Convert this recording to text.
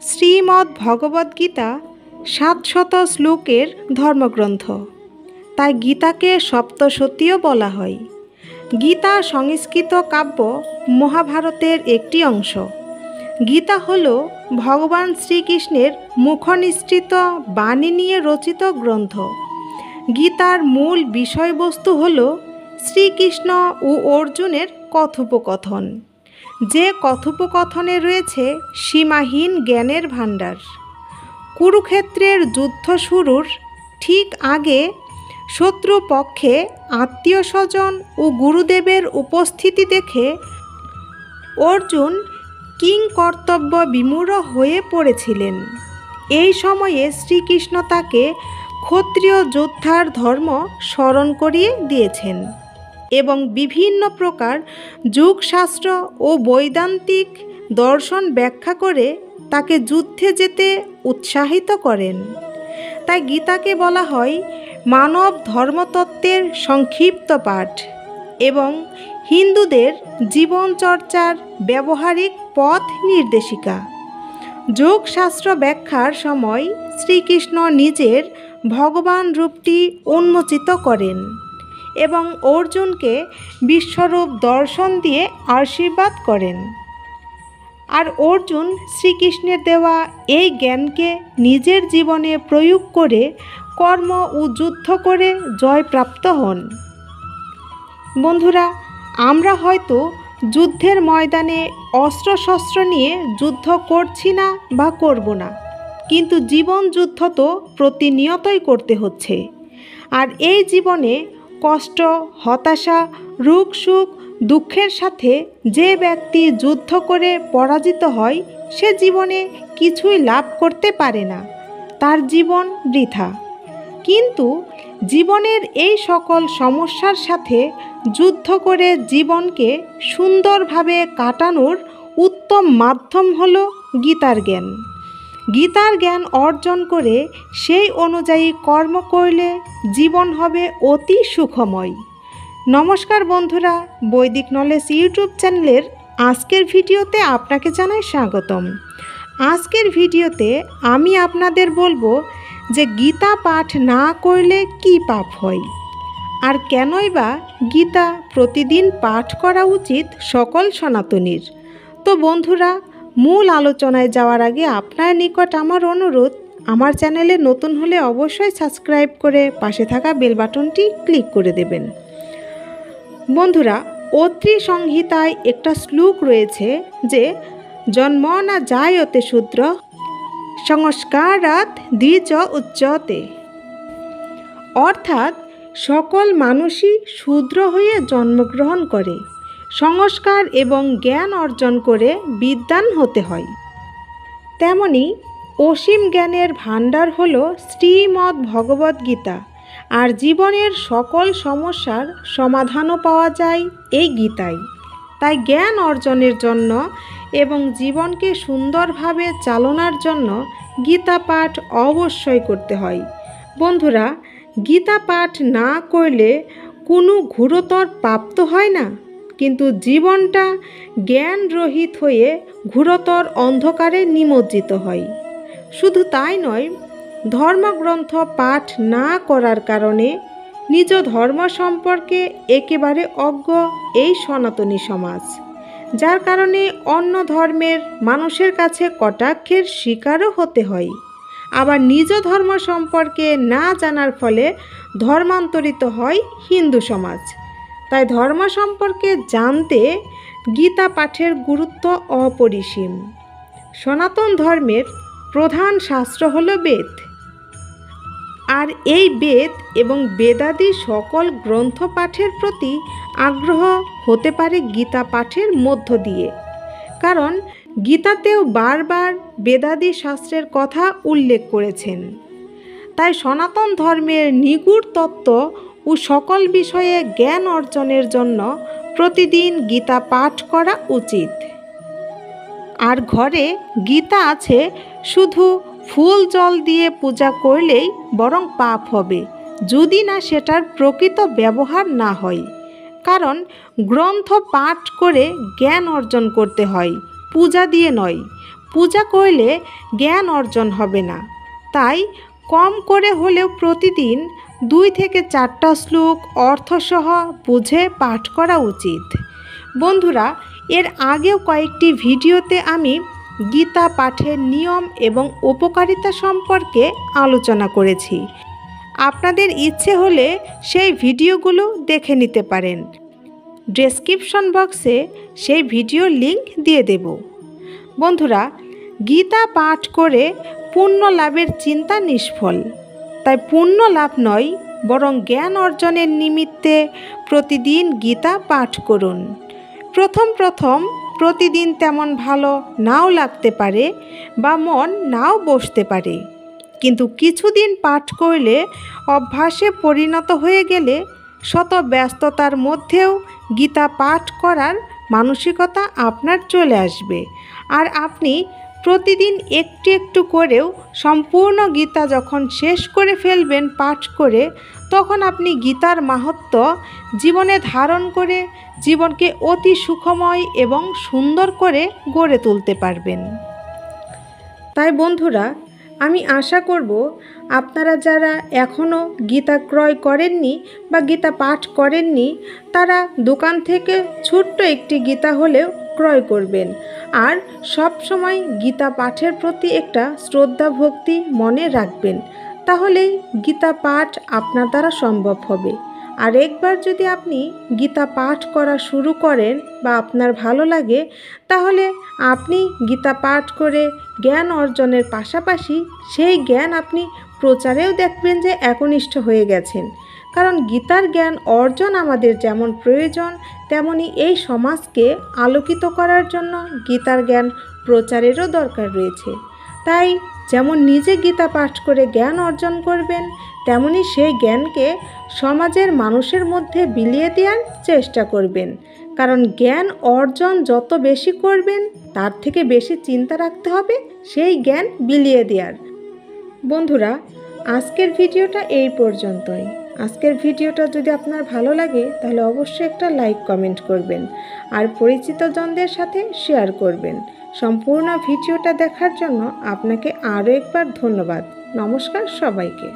শ্রীমদ্ ভগবদ্গীতা ৭০০ শ্লোকের ধর্মগ্রন্থ। তাই গীতাকে সপ্তশতীও বলা হয়। গীতা সংস্কৃত কাব্য মহাভারতের একটি অংশ। গীতা হল ভগবান শ্রীকৃষ্ণের মুখনিসৃত বাণী নিয়ে রচিত গ্রন্থ। গীতার মূল বিষয়বস্তু হল শ্রীকৃষ্ণ ও অর্জুনের কথোপকথন, যে কথোপকথনে রয়েছে সীমাহীন জ্ঞানের ভাণ্ডার। কুরুক্ষেত্রের যুদ্ধ শুরুর ঠিক আগে শত্রুপক্ষে আত্মীয় স্বজন ও গুরুদেবের উপস্থিতি দেখে অর্জুন কিংকর্তব্য বিমূঢ় হয়ে পড়েছিলেন। এই সময়ে শ্রীকৃষ্ণ তাকে ক্ষত্রিয় যোদ্ধার ধর্ম স্মরণ করিয়ে দিয়েছেন এবং বিভিন্ন প্রকার যুগশাস্ত্র ও বৈদান্তিক দর্শন ব্যাখ্যা করে তাকে যুদ্ধে যেতে উৎসাহিত করেন। তাই গীতাকে বলা হয় মানব ধর্মতত্ত্বের সংক্ষিপ্ত পাঠ এবং হিন্দুদের জীবনচর্চার ব্যবহারিক পথ নির্দেশিকা। যোগশাস্ত্র ব্যাখ্যার সময় শ্রীকৃষ্ণ নিজের ভগবান রূপটি উন্মোচিত করেন এবং অর্জুনকে বিশ্বরূপ দর্শন দিয়ে আশীর্বাদ করেন। আর অর্জুন শ্রীকৃষ্ণের দেওয়া এই জ্ঞানকে নিজের জীবনে প্রয়োগ করে কর্ম ও যুদ্ধ করে জয়প্রাপ্ত হন। বন্ধুরা, আমরা হয়তো যুদ্ধের ময়দানে অস্ত্রশস্ত্র নিয়ে যুদ্ধ করছি না বা করব না, কিন্তু জীবন যুদ্ধ তো প্রতিনিয়তই করতে হচ্ছে। আর এই জীবনে কষ্ট, হতাশা, রোগ সুখ, দুঃখের সাথে যে ব্যক্তি যুদ্ধ করে পরাজিত হয় সে জীবনে কিছুই লাভ করতে পারে না, তার জীবন বৃথা। কিন্তু জীবনের এই সকল সমস্যার সাথে যুদ্ধ করে জীবনকে সুন্দরভাবে কাটানোর উত্তম মাধ্যম হলো গীতার জ্ঞান। গীতার জ্ঞান অর্জন করে সেই অনুযায়ী কর্ম করলে জীবন হবে অতি সুখময়। নমস্কার বন্ধুরা, বৈদিক নলেজ ইউটিউব চ্যানেলের আজকের ভিডিওতে আপনাকে জানাই স্বাগতম। আজকের ভিডিওতে আমি আপনাদের বলবো যে গীতা পাঠ না করলে কি পাপ হয়, আর কেনই বা গীতা প্রতিদিন পাঠ করা উচিত সকল সনাতনীর। তো বন্ধুরা, মূল আলোচনায় যাওয়ার আগে আপনার নিকট আমার অনুরোধ, আমার চ্যানেলে নতুন হলে অবশ্যই সাবস্ক্রাইব করে পাশে থাকা বেল বাটনটি ক্লিক করে দেবেন। বন্ধুরা, অত্রি সংহিতায় একটা শ্লোক রয়েছে যে জন্ম না জায়তে শূদ্র সংস্কারাৎ দ্বিজ উচ্যতে, অর্থাৎ সকল মানুষই শূদ্র হয়ে জন্মগ্রহণ করে, সংস্কার এবং জ্ঞান অর্জন করে বিদ্বান হতে হয়। তেমনি অসীম জ্ঞানের ভাণ্ডার হল শ্রীমদ্ ভগবদ্গীতা, আর জীবনের সকল সমস্যার সমাধানও পাওয়া যায় এই গীতায়। তাই জ্ঞান অর্জনের জন্য এবং জীবনকে সুন্দরভাবে চালনার জন্য গীতা পাঠ অবশ্যই করতে হয়। বন্ধুরা, গীতা পাঠ না করলে কোনো ঘোরতর পাপ তো হয় না, কিন্তু জীবনটা জ্ঞানরহিত হয়ে ঘোরতর অন্ধকারে নিমজ্জিত হয়। শুধু তাই নয়, ধর্মগ্রন্থ পাঠ না করার কারণে নিজ ধর্ম সম্পর্কে একেবারে অজ্ঞ এই সনাতনী সমাজ, যার কারণে অন্য ধর্মের মানুষের কাছে কটাক্ষের শিকারও হতে হয়। আবার নিজ ধর্ম সম্পর্কে না জানার ফলে ধর্মান্তরিত হয় হিন্দু সমাজ। তাই ধর্ম সম্পর্কে জানতে গীতা পাঠের গুরুত্ব অপরিসীম। সনাতন ধর্মের প্রধান শাস্ত্র হল বেদ, আর এই বেদ এবং বেদাদি সকল গ্রন্থ পাঠের প্রতি আগ্রহ হতে পারে গীতা পাঠের মধ্য দিয়ে, কারণ গীতাতেও বারবার বেদাদি শাস্ত্রের কথা উল্লেখ করেছেন। তাই সনাতন ধর্মের নিগূঢ় তত্ত্ব ও সকল বিষয়ে জ্ঞান অর্জনের জন্য প্রতিদিন গীতা পাঠ করা উচিত। আর ঘরে গীতা আছে শুধু ফুল জল দিয়ে পূজা করলেই বরং পাপ হবে, যদি না সেটার প্রকৃত ব্যবহার না হয়। কারণ গ্রন্থ পাঠ করে জ্ঞান অর্জন করতে হয়, পূজা দিয়ে নয়। পূজা করলে জ্ঞান অর্জন হবে না। তাই কম করে হলেও প্রতিদিন 2 থেকে 4টা শ্লোক অর্থসহ বুঝে পাঠ করা উচিত। বন্ধুরা, এর আগেও কয়েকটি ভিডিওতে আমি গীতা পাঠের নিয়ম এবং উপকারিতা সম্পর্কে আলোচনা করেছি। আপনাদের ইচ্ছে হলে সেই ভিডিওগুলো দেখে নিতে পারেন। ডেসক্রিপশন বক্সে সেই ভিডিওর লিংক দিয়ে দেব। বন্ধুরা, গীতা পাঠ করে পুণ্য লাভের চিন্তা নিষ্ফল। তাই পুণ্য লাভ নয়, বরং জ্ঞান অর্জনের নিমিত্তে প্রতিদিন গীতা পাঠ করুন। প্রথম প্রতিদিন তেমন ভালো নাও লাগতে পারে বা মন নাও বসতে পারে, কিন্তু কিছুদিন পাঠ করলে অভ্যাসে পরিণত হয়ে গেলে শত ব্যস্ততার মধ্যেও গীতা পাঠ করার মানসিকতা আপনার চলে আসবে। আর আপনি প্রতিদিন একটু একটু করেও সম্পূর্ণ গীতা যখন শেষ করে ফেলবেন পাঠ করে, তখন আপনি গীতার মাহাত্ম্য জীবনে ধারণ করে জীবনকে অতি সুখময় এবং সুন্দর করে গড়ে তুলতে পারবেন। তাই বন্ধুরা, আমি আশা করব আপনারা যারা এখনও গীতা ক্রয় করেননি বা গীতা পাঠ করেননি, তারা দোকান থেকে ছোট্ট একটি গীতা হলেও ক্রয় করবেন। আর সব সময় গীতা পাঠের প্রতি একটা শ্রদ্ধা ভক্তি মনে রাখবেন, তাহলেই গীতা পাঠ আপনার দ্বারা সম্ভব হবে। আর একবার যদি আপনি গীতা পাঠ করা শুরু করেন বা আপনার ভালো লাগে, তাহলে আপনি গীতা পাঠ করে জ্ঞান অর্জনের পাশাপাশি সেই জ্ঞান আপনি প্রচারেও দেখবেন যে একনিষ্ঠ হয়ে গেছেন। কারণ গীতার জ্ঞান অর্জন আমাদের যেমন প্রয়োজন, তেমনি এই সমাজকে আলোকিত করার জন্য গীতার জ্ঞান প্রচারেরও দরকার রয়েছে। তাই যেমন নিজে গীতা পাঠ করে জ্ঞান অর্জন করবেন, তেমনি সেই জ্ঞানকে সমাজের মানুষের মধ্যে বিলিয়ে দেওয়ার চেষ্টা করবেন। কারণ জ্ঞান অর্জন যত বেশি করবেন, তার থেকে বেশি চিন্তা রাখতে হবে সেই জ্ঞান বিলিয়ে দেওয়ার। বন্ধুরা, আজকের ভিডিওটা এই পর্যন্তই। আজকের ভিডিওটা যদি আপনার ভালো লাগে, তাহলে অবশ্যই একটা লাইক কমেন্ট করবেন আর পরিচিতজনদের সাথে শেয়ার করবেন। সম্পূর্ণ ভিডিওটা দেখার জন্য আপনাকে আরও একবার ধন্যবাদ। নমস্কার সবাইকে।